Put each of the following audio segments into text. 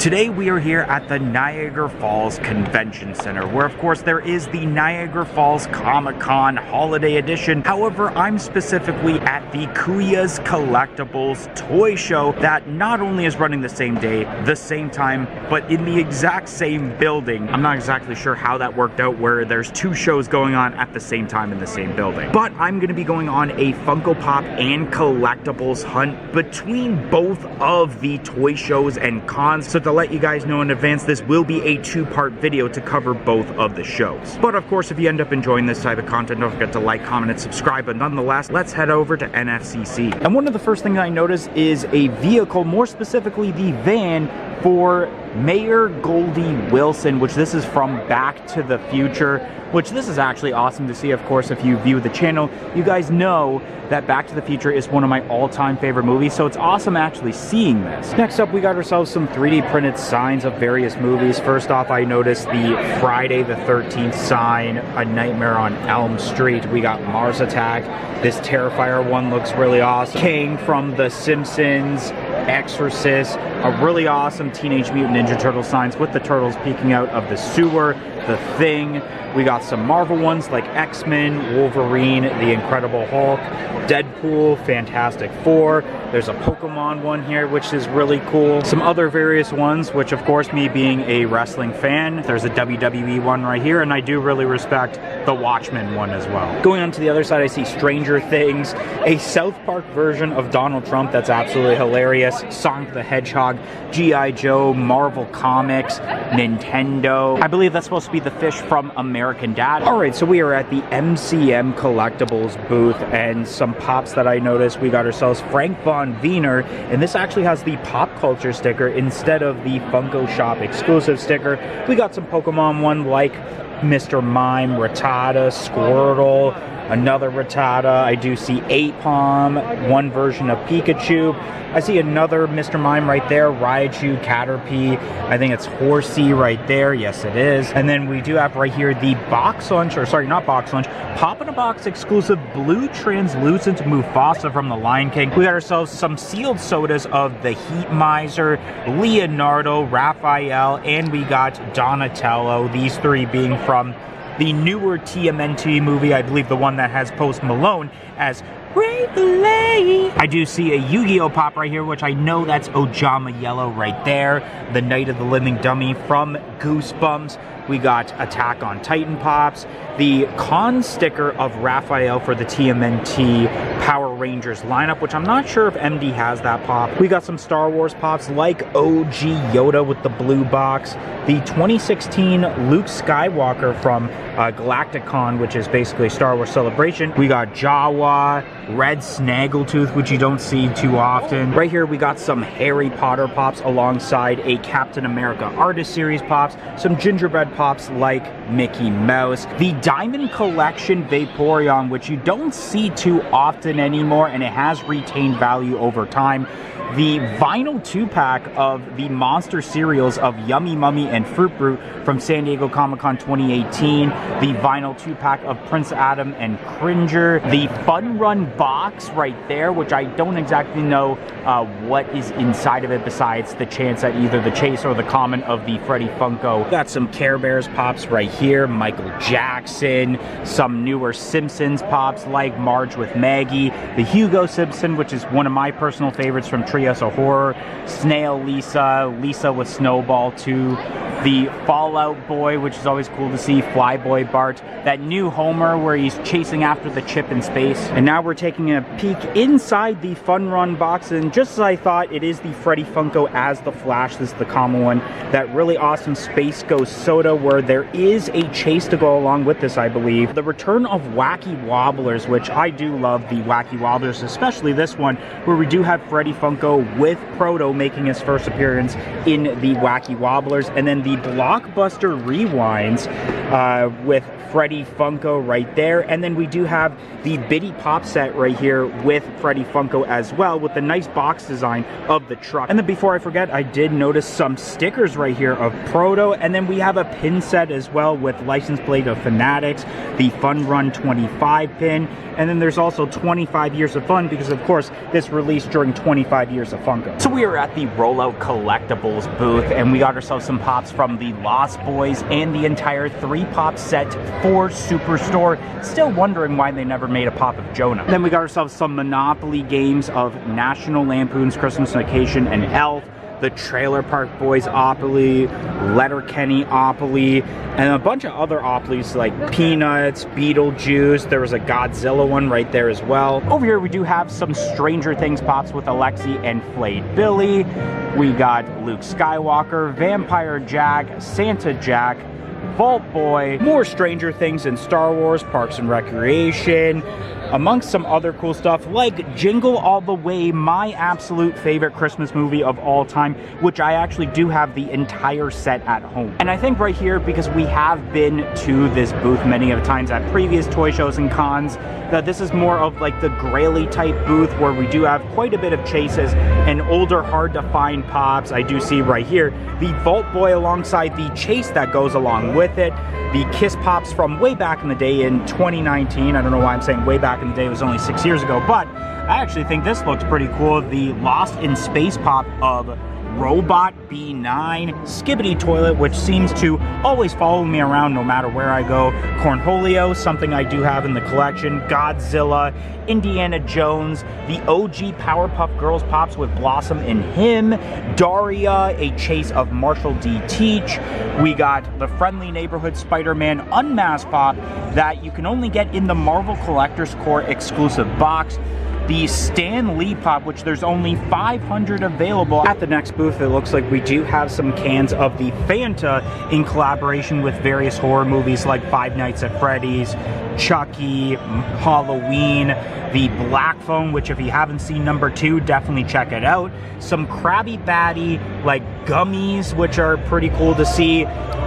Today we are here at the Niagara Falls Convention Center, where of course there is the Niagara Falls Comic-Con Holiday Edition. However, I'm specifically at the Kuya's Collectibles toy show that not only is running the same day, the same time, but in the exact same building. I'm not exactly sure how that worked out, where there's two shows going on at the same time in the same building. But I'm going to be going on a Funko Pop and collectibles hunt between both of the toy shows and cons. So to let you guys know in advance, this will be a two-part video to cover both of the shows. But of course, if you end up enjoying this type of content, don't forget to like, comment, and subscribe. But nonetheless, let's head over to NFCC. And one of the first things I noticed is a vehicle, more specifically the van for Mayor Goldie Wilson, which this is from Back to the Future, which this is actually awesome to see. Of course, if you view the channel, you guys know that Back to the Future is one of my all-time favorite movies, so it's awesome actually seeing this. Next up, we got ourselves some 3D printed signs of various movies. First off, I noticed the Friday the 13th sign, A Nightmare on Elm Street. We got Mars Attack. This Terrifier one looks really awesome. King from The Simpsons, Exorcist, a really awesome Teenage Mutant Ninja Turtle signs with the turtles peeking out of the sewer, The Thing. We got some Marvel ones like X-Men, Wolverine, The Incredible Hulk, Deadpool, Fantastic Four. There's a Pokemon one here, which is really cool. Some other various ones, which of course, me being a wrestling fan, there's a WWE one right here, and I do really respect the Watchmen one as well. Going on to the other side, I see Stranger Things, a South Park version of Donald Trump that's absolutely hilarious, Sonic the Hedgehog, G.I. Joe, Marvel Comics, Nintendo. I believe that's supposed to be the fish from American Dad. Alright, so we are at the MCM Collectibles booth, and some pops that I noticed. We got ourselves Frank Von Wiener, and this actually has the pop culture sticker instead of the Funko Shop exclusive sticker. We got some Pokemon one like Mr. Mime, Rattata, Squirtle, another Rattata. I do see Apom, one version of Pikachu. I see another Mr. Mime right there, Raichu, Caterpie. I think it's Horsey right there. Yes, it is. And then we do have right here the Box Lunch, or sorry, not Box Lunch, Pop in a Box exclusive blue translucent Mufasa from The Lion King. We got ourselves some sealed sodas of the Heat Miser, Leonardo, Raphael, and we got Donatello. These three being from the newer TMNT movie, I believe the one that has Post Malone as Ray Fillet. I do see a Yu-Gi-Oh pop right here, which I know that's Ojama Yellow right there. The Night of the Living Dummy from Goosebumps. We got Attack on Titan pops. The con sticker of Raphael for the TMNT Power Rangers lineup, which I'm not sure if MD has that pop. We got some Star Wars pops like OG Yoda with the blue box. The 2016 Luke Skywalker from Galacticon, which is basically Star Wars Celebration. We got Jawa, Red Snaggletooth, which you don't see too often. Right here we got some Harry Potter pops alongside a Captain America Artist Series pops, some gingerbread pops like Mickey Mouse, the Diamond Collection Vaporeon, which you don't see too often anymore, and it has retained value over time. The vinyl 2-pack of the monster cereals of Yummy Mummy and Fruit Brute from San Diego Comic-Con 2018. The vinyl 2-pack of Prince Adam and Cringer. The Fun Run box right there, which I don't exactly know what is inside of it besides the chance at either the chase or the comment of the Freddy Funko. Got some Care Bears pops right here. Michael Jackson. Some newer Simpsons pops like Marge with Maggie. The Hugo Simpson, which is one of my personal favorites from Trios of Horror, Snail Lisa, Lisa with Snowball 2, the Fallout Boy, which is always cool to see, Flyboy Bart, that new Homer where he's chasing after the chip in space. And now we're taking a peek inside the Fun Run box, and just as I thought, it is the Freddy Funko as the Flash. This is the common one. That really awesome Space Ghost soda where there is a chase to go along with this, I believe. The return of Wacky Wobblers, which I do love the Wacky Wobblers, especially this one where we do have Freddy Funko with Proto making his first appearance in the Wacky Wobblers, and then the Blockbuster Rewinds with Freddy Funko right there, and then we do have the Biddy Pop set right here with Freddy Funko as well, with the nice box design of the truck. And then before I forget, I did notice some stickers right here of Proto, and then we have a pin set as well with license plate of Fanatics, the Fun Run 25 pin, and then there's also 25 years of fun because of course this released during 25 years of Funko. So we are at the Rollout Collectibles booth, and we got ourselves some pops from the Lost Boys and the entire 3-pop set for Superstore. Still wondering why they never made a pop of Jonah. Then we got ourselves some Monopoly games of National Lampoon's Christmas Vacation and Elf, the Trailer Park Boys Opoly, Letterkenny Opoly, and a bunch of other Opolis like Peanuts, Beetlejuice. There was a Godzilla one right there as well. Over here we do have some Stranger Things pops with Alexi and Flayed Billy. We got Luke Skywalker, Vampire Jack, Santa Jack, Vault Boy, more Stranger Things and Star Wars, Parks and Recreation, amongst some other cool stuff like Jingle All the Way, my absolute favorite Christmas movie of all time, which I actually do have the entire set at home. And I think right here, because we have been to this booth many of times at previous toy shows and cons, that this is more of like the Grail-y type booth where we do have quite a bit of chases and older, hard to find pops. I do see right here the Vault Boy alongside the chase that goes along with it, the Kiss Pops from way back in the day in 2019. I don't know why I'm saying way back in the day, it was only 6 years ago, but I actually think this looks pretty cool. The Lost in Space pop of Robot B9, Skibbity Toilet, which seems to always follow me around no matter where I go, Cornholio, something I do have in the collection, Godzilla, Indiana Jones, the OG Powerpuff Girls pops with Blossom and him, Daria, a chase of Marshall D. Teach. We got the Friendly Neighborhood Spider-Man Unmasked pop that you can only get in the Marvel Collector's Core exclusive box. The Stan Lee pop, which there's only 500 available. At the next booth, it looks like we do have some cans of the Fanta in collaboration with various horror movies like Five Nights at Freddy's, Chucky, Halloween, the Black Phone, which if you haven't seen number 2, definitely check it out. Some Krabby Patty, like gummies, which are pretty cool to see.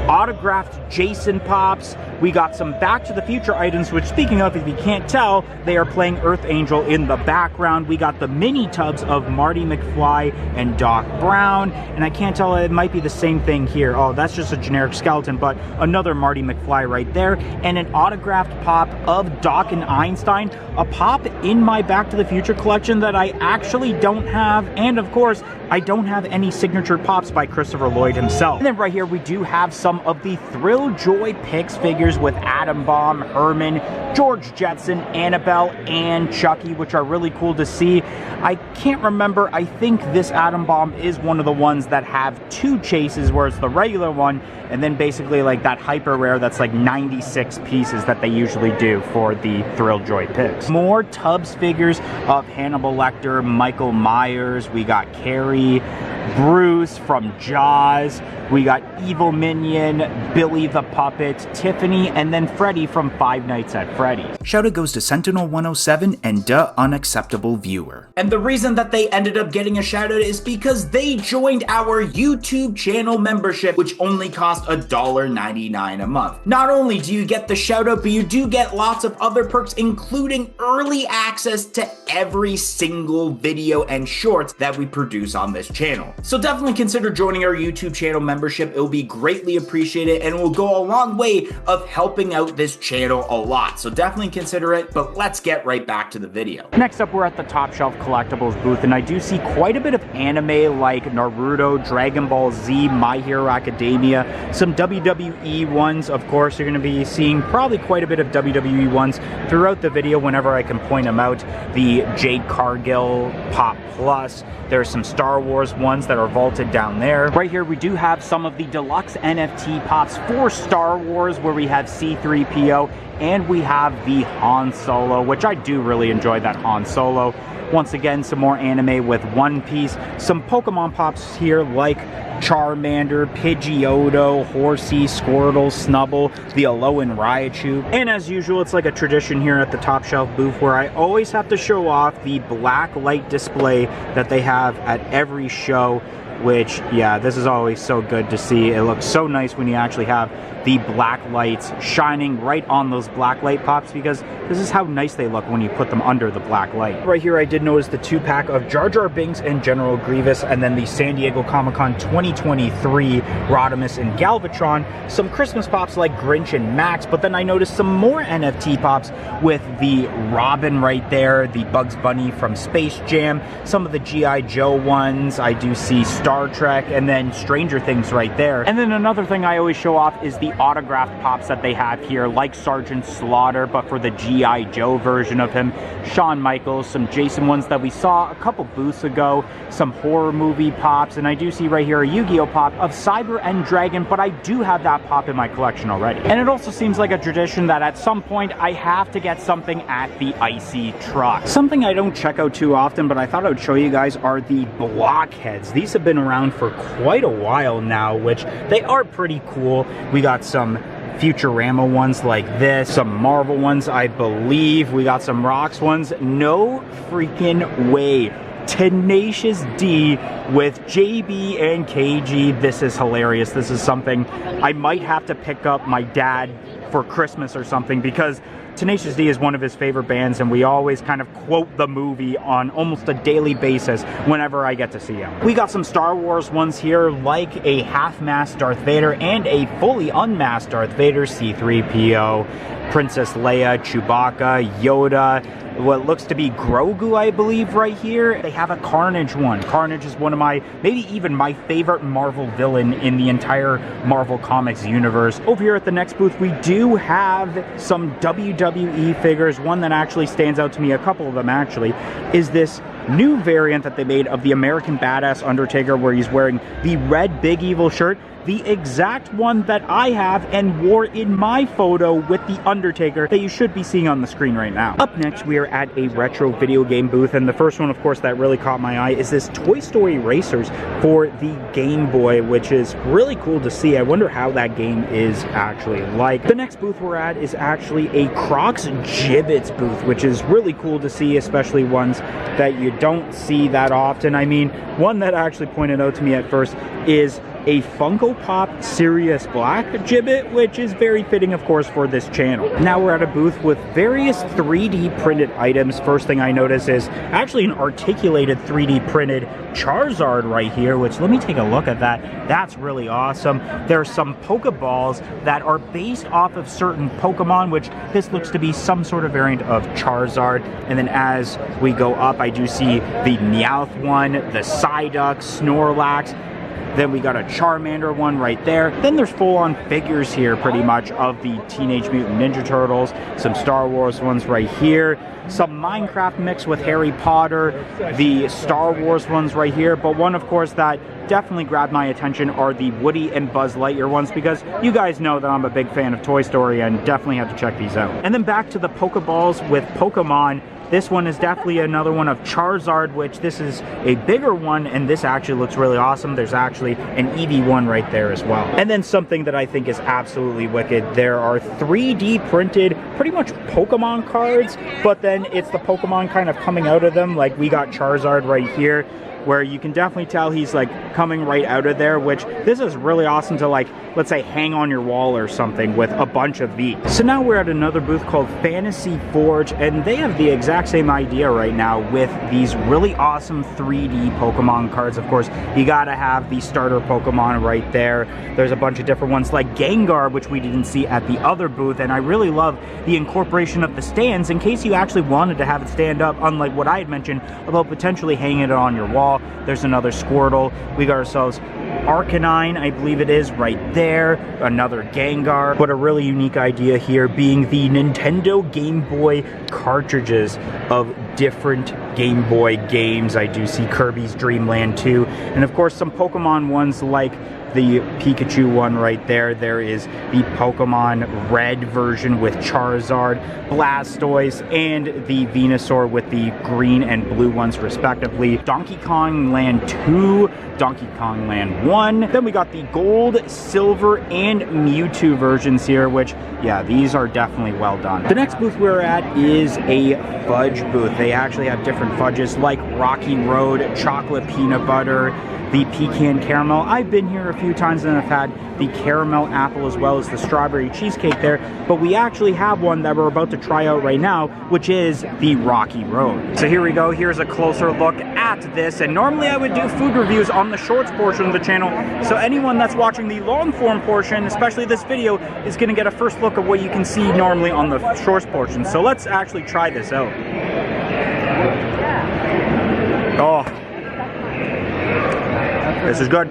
Autographed Jason pops. We got some Back to the Future items, which speaking of, if you can't tell, they are playing Earth Angel in the background. We got the mini tubs of Marty McFly and Doc Brown, and I can't tell, it might be the same thing here. Oh, that's just a generic skeleton, but another Marty McFly right there, and an autographed pop of Doc and Einstein, a pop in my Back to the Future collection that I actually don't have, and of course, I don't have any signature pops by Christopher Lloyd himself. And then right here, we do have some of the Thrill Joy Pix figures with Atom Bomb, Herman, George Jetson, Annabelle, and Chucky, which are really cool to see. I can't remember, I think this Atom Bomb is one of the ones that have 2 chases, where it's the regular one, and then basically like that hyper rare that's like 96 pieces that they usually do for the Thrill Joy Pix. More Tubbs figures of Hannibal Lecter, Michael Myers, we got Carrie, Bruce from Jaws, we got Evil Minion, Billy the Puppet, Tiffany, and then Freddy from Five Nights at Freddy's. Shout out goes to Sentinel107 and Duh Unacceptable Viewer. And the reason that they ended up getting a shout out is because they joined our YouTube channel membership, which only cost $1.99 a month. Not only do you get the shout out, but you do get lots of other perks, including early access to every single video and shorts that we produce on this channel. So definitely consider joining our YouTube channel membership. It will be greatly appreciated and will go a long way of helping out this channel a lot. So definitely consider it, but let's get right back to the video. Next up, we're at the Top Shelf Collectibles booth, and I do see quite a bit of anime like Naruto, Dragon Ball Z, My Hero Academia, some WWE ones. Of course, you're going to be seeing probably quite a bit of WWE ones throughout the video whenever I can point them out. The Jade Cargill Pop Plus. There's some Star Wars ones that are vaulted down there. Right here, we do have some of the deluxe NFT pops for Star Wars, where we have C-3PO, and we have the Han Solo, which I do really enjoy that Han Solo. Once again, some more anime with One Piece. Some Pokemon pops here like Charmander, Pidgeotto, Horsey, Squirtle, Snubble, the Alolan Raichu. And as usual, it's like a tradition here at the Top Shelf booth where I always have to show off the black light display that they have at every show. which, yeah, this is always so good to see. It looks so nice when you actually have the black lights shining right on those black light pops, because this is how nice they look when you put them under the black light. Right here I did notice the 2-pack of Jar Jar Binks and General Grievous, and then the San Diego Comic-Con 2023 Rodimus and Galvatron, some Christmas pops like Grinch and Max, but then I noticed some more NFT pops with the Robin right there, the Bugs Bunny from Space Jam, some of the G.I. Joe ones, I do see Star Trek, and then Stranger Things right there. And then another thing I always show off is the autographed pops that they have here, like Sergeant Slaughter, but for the G.I. Joe version of him, Shawn Michaels, some Jason ones that we saw a couple booths ago, some horror movie pops, and I do see right here a Yu-Gi-Oh pop of Cyber and Dragon, but I do have that pop in my collection already. And it also seems like a tradition that at some point I have to get something at the Icy Truck. Something I don't check out too often, but I thought I would show you guys, are the blockheads. These have been around for quite a while now, which they are pretty cool. We got some Futurama ones like this, some Marvel ones, I believe. We got some Rocks ones. No freaking way. Tenacious D with JB and KG. This is hilarious. This is something I might have to pick up my dad for Christmas or something, because Tenacious D is one of his favorite bands, and we always kind of quote the movie on almost a daily basis whenever I get to see him. We got some Star Wars ones here, like a half-masked Darth Vader and a fully unmasked Darth Vader, C-3PO, Princess Leia, Chewbacca, Yoda, what looks to be Grogu, I believe, right here. They have a Carnage one. Carnage is one of my, maybe even my favorite Marvel villain in the entire Marvel Comics universe. Over here at the next booth, we do have some WWE figures. One that actually stands out to me, a couple of them actually, is this new variant that they made of the American Badass Undertaker, where he's wearing the red Big Evil shirt, the exact one that I have and wore in my photo with the Undertaker that you should be seeing on the screen right now. Up next, we are at a retro video game booth, and the first one, of course, that really caught my eye is this Toy Story Racers for the Game Boy, which is really cool to see. I wonder how that game is actually like. The next booth we're at is actually a Crocs Gibbets booth, which is really cool to see, especially ones that you don't see that often. I mean, one that actually pointed out to me at first is a Funko Pop Sirius Black Gibbet, which is very fitting, of course, for this channel. Now we're at a booth with various 3D printed items. First thing I notice is actually an articulated 3D printed Charizard right here, which, let me take a look at that. That's really awesome. There's some Pokeballs that are based off of certain Pokemon, which this looks to be some sort of variant of Charizard. And then as we go up, I do see the Meowth one, the Psyduck, Snorlax. Then we got a Charmander one right there. Then there's full-on figures here, pretty much, of the Teenage Mutant Ninja Turtles. Some Star Wars ones right here. Some Minecraft mix with Harry Potter. The Star Wars ones right here. But one, of course, that definitely grabbed my attention are the Woody and Buzz Lightyear ones, because you guys know that I'm a big fan of Toy Story and definitely have to check these out. And then back to the Pokeballs with Pokemon. This one is definitely another one of Charizard, which this is a bigger one, and this actually looks really awesome. There's actually an Eevee one right there as well. And then something that I think is absolutely wicked, there are 3D printed, pretty much Pokemon cards, but then it's the Pokemon kind of coming out of them. Like, we got Charizard right here, where you can definitely tell he's like coming right out of there, which this is really awesome to, like, let's say hang on your wall or something with a bunch of these. So now we're at another booth called Fantasy Forge, and they have the exact same idea right now with these really awesome 3D Pokemon cards. Of course, you gotta have the starter Pokemon right there. There's a bunch of different ones like Gengar, which we didn't see at the other booth, and I really love the incorporation of the stands in case you actually wanted to have it stand up, unlike what I had mentioned about potentially hanging it on your wall. There's another Squirtle. We got ourselves Arcanine, I believe it is, right there. Another Gengar. But a really unique idea here being the Nintendo Game Boy cartridges of different Game Boy games. I do see Kirby's Dream Land 2. And of course some Pokemon ones like the Pikachu one right there. There is the Pokemon Red version with Charizard, Blastoise, and the Venusaur with the green and blue ones respectively. Donkey Kong Land 2, Donkey Kong Land 1. Then we got the gold, silver, and Mewtwo versions here, which, yeah, these are definitely well done. The next booth we're at is a fudge booth. They actually have different fudges like Rocky Road, chocolate peanut butter, the pecan caramel. I've been here a few times and I've had the caramel apple as well as the strawberry cheesecake there, but we actually have one that we're about to try out right now, which is the Rocky Road. So here we go. Here's a closer look at this, and normally I would do food reviews on the shorts portion of the channel, so anyone that's watching the long form portion, especially this video, is going to get a first look at what you can see normally on the shorts portion. So let's actually try this out. Oh, this is good.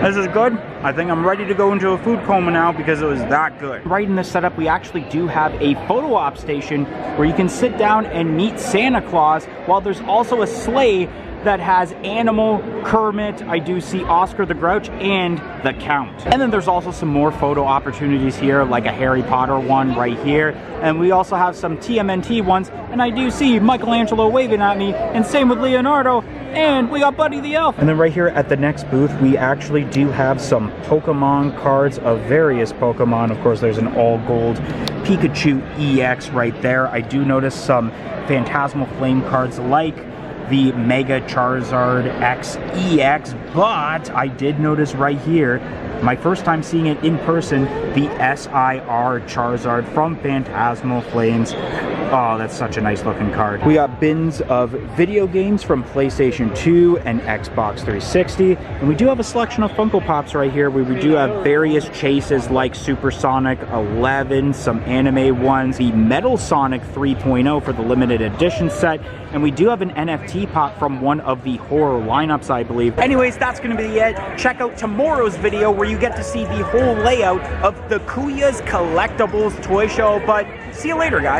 This is good. I think I'm ready to go into a food coma now because it was that good. Right in the setup, we actually do have a photo op station where you can sit down and meet Santa Claus, while there's also a sleigh that has Animal, Kermit, I do see Oscar the Grouch, and the Count. And then there's also some more photo opportunities here, like a Harry Potter one right here. And we also have some TMNT ones, and I do see Michelangelo waving at me, and same with Leonardo, and we got Buddy the Elf. And then right here at the next booth, we actually do have some Pokemon cards of various Pokemon. Of course, there's an all gold Pikachu EX right there. I do notice some Phantasmal Flame cards like the Mega Charizard X EX, but I did notice right here, my first time seeing it in person, the SIR Charizard from Phantasmal Flames. Oh, that's such a nice looking card. We got bins of video games from PlayStation 2 and Xbox 360. And we do have a selection of Funko Pops right here where we do have various chases like Supersonic 11, some anime ones, the Metal Sonic 3.0 for the limited edition set. And we do have an NFT pop from one of the horror lineups, I believe. Anyways, that's going to be it. Check out tomorrow's video where you get to see the whole layout of the Kuya's Collectibles toy show. But see you later, guys.